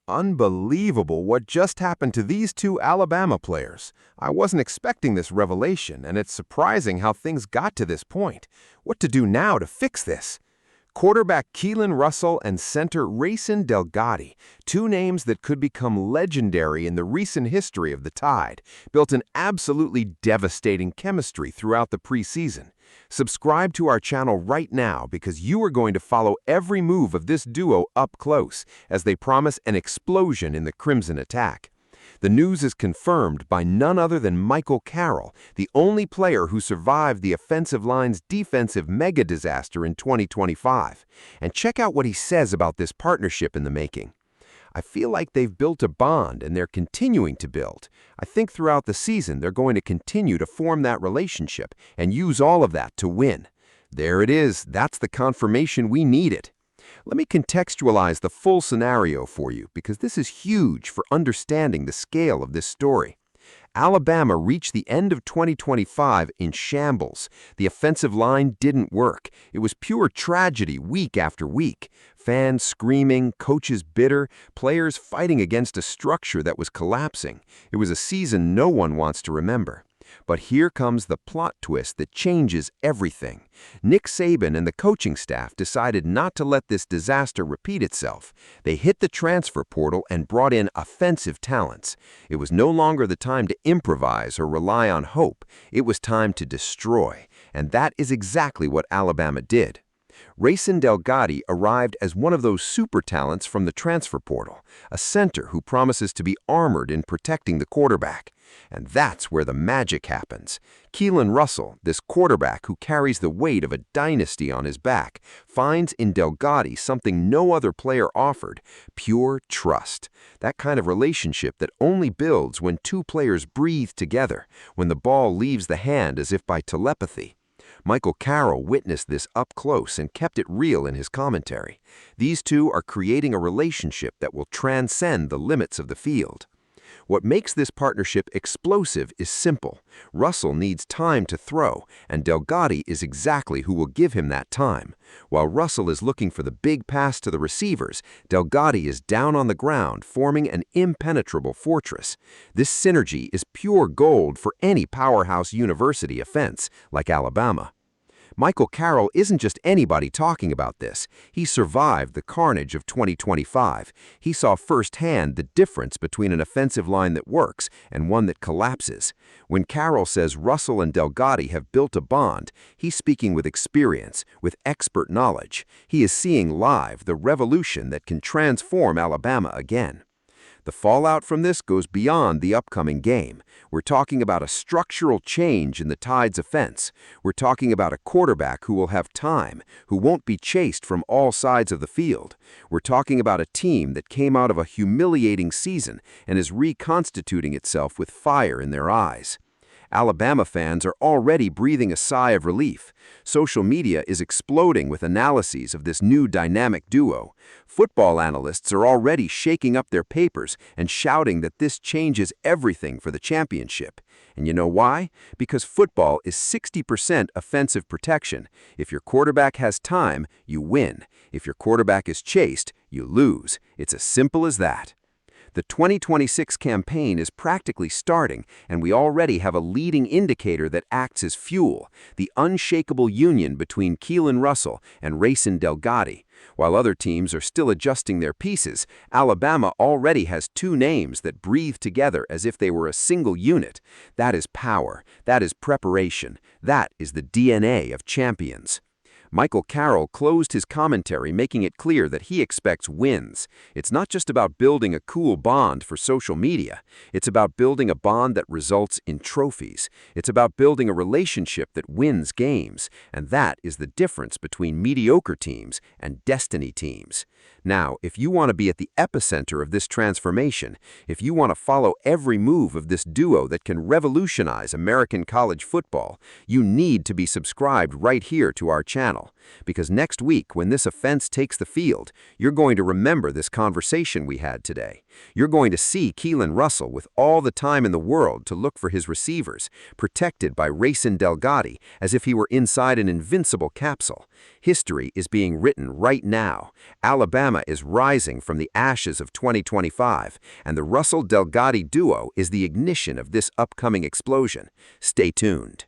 Unbelievable what just happened to these two Alabama players. I wasn't expecting this revelation, and it's surprising how things got to this point. What to do now to fix this? Quarterback Keelon Russell and center Racin Delgatty, two names that could become legendary in the recent history of the Tide, built an absolutely devastating chemistry throughout the preseason. Subscribe to our channel right now because you are going to follow every move of this duo up close as they promise an explosion in the Crimson attack. The news is confirmed by none other than Michael Carroll, the only player who survived the offensive line's defensive mega disaster in 2025. And check out what he says about this partnership in the making. I feel like they've built a bond and they're continuing to build. I think throughout the season they're going to continue to form that relationship and use all of that to win. There it is. That's the confirmation we needed. Let me contextualize the full scenario for you because this is huge for understanding the scale of this story. Alabama reached the end of 2025 in shambles. The offensive line didn't work. It was pure tragedy week after week. Fans screaming, coaches bitter, players fighting against a structure that was collapsing. It was a season no one wants to remember. But here comes the plot twist that changes everything. Nick Saban and the coaching staff decided not to let this disaster repeat itself. They hit the transfer portal and brought in offensive talents. It was no longer the time to improvise or rely on hope. It was time to destroy. And that is exactly what Alabama did. Racin Delgatty arrived as one of those super talents from the transfer portal, a center who promises to be armored in protecting the quarterback. And that's where the magic happens. Keelon Russell, this quarterback who carries the weight of a dynasty on his back, finds in Delgatty something no other player offered: pure trust. That kind of relationship that only builds when two players breathe together, when the ball leaves the hand as if by telepathy. Michael Carroll witnessed this up close and kept it real in his commentary. These two are creating a relationship that will transcend the limits of the field. What makes this partnership explosive is simple. Russell needs time to throw, and Delgatty is exactly who will give him that time. While Russell is looking for the big pass to the receivers, Delgatty is down on the ground, forming an impenetrable fortress. This synergy is pure gold for any powerhouse university offense, like Alabama. Michael Carroll isn't just anybody talking about this. He survived the carnage of 2025. He saw firsthand the difference between an offensive line that works and one that collapses. When Carroll says Russell and Delgatty have built a bond, he's speaking with experience, with expert knowledge. He is seeing live the revolution that can transform Alabama again. The fallout from this goes beyond the upcoming game. We're talking about a structural change in the Tide's offense. We're talking about a quarterback who will have time, who won't be chased from all sides of the field. We're talking about a team that came out of a humiliating season and is reconstituting itself with fire in their eyes. Alabama fans are already breathing a sigh of relief. Social media is exploding with analyses of this new dynamic duo. Football analysts are already shaking up their papers and shouting that this changes everything for the championship. And you know why? Because football is 60% offensive protection. If your quarterback has time, you win. If your quarterback is chased, you lose. It's as simple as that. The 2026 campaign is practically starting, and we already have a leading indicator that acts as fuel: the unshakable union between Keelon Russell and Racin Delgatty. While other teams are still adjusting their pieces, Alabama already has two names that breathe together as if they were a single unit. That is power. That is preparation. That is the DNA of champions. Michael Carroll closed his commentary making it clear that he expects wins. It's not just about building a cool bond for social media. It's about building a bond that results in trophies. It's about building a relationship that wins games. And that is the difference between mediocre teams and destiny teams. Now, if you want to be at the epicenter of this transformation, if you want to follow every move of this duo that can revolutionize American college football, you need to be subscribed right here to our channel. because next week when this offense takes the field, you're going to remember this conversation we had today. You're going to see Keelon Russell with all the time in the world to look for his receivers, protected by Racin Delgatty as if he were inside an invincible capsule. History is being written right now. Alabama is rising from the ashes of 2025, and the Russell-Delgatty duo is the ignition of this upcoming explosion. Stay tuned.